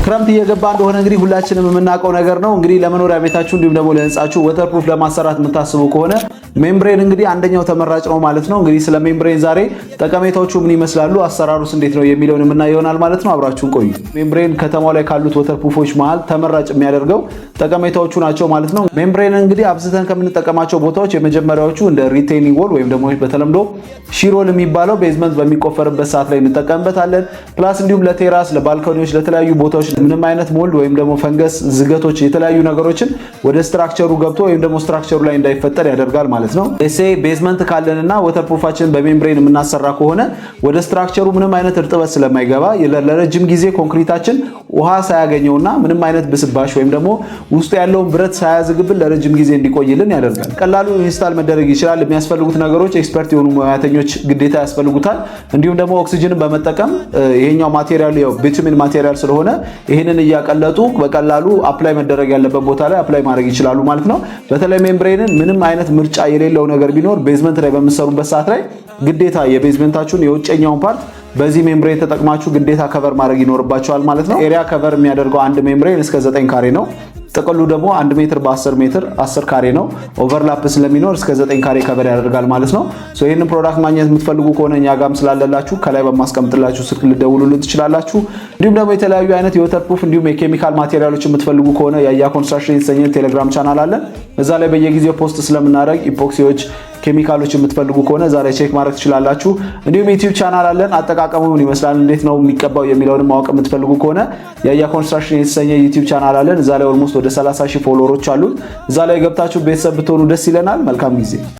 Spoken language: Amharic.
ክረምት እየገባ እንደሆነ እንግዲህ ሁላችንም የምናውቀው ነገር ነው። እንግዲህ ለመኖሪያ ቤታችሁ እንዲሁም ደግሞ ለህንጻችሁ ወተርፕሩፍ ለማሰራት የምታስቡ ከሆነ ሜምብሬን እንግዲህ አንደኛው ተመራጭ ነው ማለት ነው። እንግዲህ ስለ ሜምብሬን ዛሬ ጠቀሜታዎቹ ምን ይመስላሉ፣ አሰራሩስ እንዴት ነው የሚለውን የምናየው ይሆናል ማለት ነው። አብራችሁን ቆዩ። ሜምብሬን ከተማው ላይ ካሉት ወተርፕሩፎች መሃል ተመራጭ የሚያደርገው ጠቀሜታዎቹ ናቸው ማለት ነው። ሜምብሬን እንግዲህ አብዝተን ከምንጠቀማቸው ቦታዎች የመጀመሪያዎቹ እንደ ሪቴኒንግ ዎል ወይም ደግሞ በተለምዶ ሺሮል የሚባለው ቤዝመንት በሚቆፈርበት ሰዓት ላይ እንጠቀምበታለን። ፕላስ እንዲሁም ለቴራስ፣ ለባልኮኒዎች፣ ለተለያዩ ቦታዎች ምንም አይነት ሞልድ ወይም ደግሞ ፈንገስ፣ ዝገቶች፣ የተለያዩ ነገሮችን ወደ ስትራክቸሩ ገብቶ ወይም ደግሞ ስትራክቸሩ ላይ እንዳይፈጠር ያደርጋል ማለት ነው። ቤዝመንት ካለንና ወተርፕሩፋችንን በሜምብሬን የምናሰራ ከሆነ ወደ ስትራክቸሩ ምንም አይነት እርጥበት ስለማይገባ ለረጅም ጊዜ ኮንክሪታችን ውሃ ሳያገኘውና ምንም አይነት ብስባሽ ወይም ደግሞ ውስጡ ያለውን ብረት ሳያዝግብን ለረጅም ጊዜ እንዲቆይልን ያደርጋል። ቀላሉ ኢንስታል መደረግ ይችላል። የሚያስፈልጉት ነገሮች ኤክስፐርት የሆኑ ሙያተኞች ግዴታ ያስፈልጉታል። እንዲሁም ደግሞ ኦክሲጅንን በመጠቀም ይሄኛው ማቴሪያል ቢቱሚን ማቴሪያል ስለሆነ ይሄንን እያቀለጡ በቀላሉ አፕላይ መደረግ ያለበት ቦታ ላይ አፕላይ ማድረግ ይችላሉ ማለት ነው። በተለይ ሜምብሬንን ምንም አይነት ምርጫ የሌለው ነገር ቢኖር ቤዝመንት ላይ በምትሰሩበት ሰዓት ላይ ግዴታ የቤዝመንታችሁን የውጨኛውን ፓርት በዚህ ሜምብሬን ተጠቅማችሁ ግዴታ ከቨር ማድረግ ይኖርባችኋል ማለት ነው። ኤሪያ ከቨር የሚያደርገው አንድ ሜምብሬን እስከ 9 ካሬ ነው። ጥቅሉ ደግሞ 1 ሜትር በ10 ሜትር 10 ካሬ ነው። ኦቨርላፕ ስለሚኖር እስከ 9 ካሬ ከቨር ያደርጋል ማለት ነው። ይህንን ፕሮዳክት ማግኘት የምትፈልጉ ከሆነ እኛ ጋርም ስላለላችሁ ከላይ በማስቀምጥላችሁ ስልክ ልደውሉልን ትችላላችሁ። እንዲሁም ደግሞ የተለያዩ አይነት የወተርፕሩፍ እንዲሁም የኬሚካል ማቴሪያሎች የምትፈልጉ ከሆነ ያያ ኮንስትራክሽን የተሰኘ ቴሌግራም ቻናል አለን። እዛ ላይ በየጊዜው ፖስት ስለምናደርግ ኢፖክሲዎች፣ ኬሚካሎች የምትፈልጉ ከሆነ ዛሬ ቼክ ማድረግ ትችላላችሁ። እንዲሁም ዩቲዩብ ቻናል አለን። አጠቃቀሙ ምን ይመስላል፣ እንዴት ነው የሚቀባው የሚለውን ማወቅ የምትፈልጉ ከሆነ ያያ ኮንስትራክሽን የተሰኘ ዩቲዩብ ቻናል አለን። እዛ ላይ ኦልሞስት ወደ 30,000 ፎሎወሮች አሉን። እዛ ላይ ገብታችሁ ቤተሰብ ብትሆኑ ደስ ይለናል። መልካም ጊዜ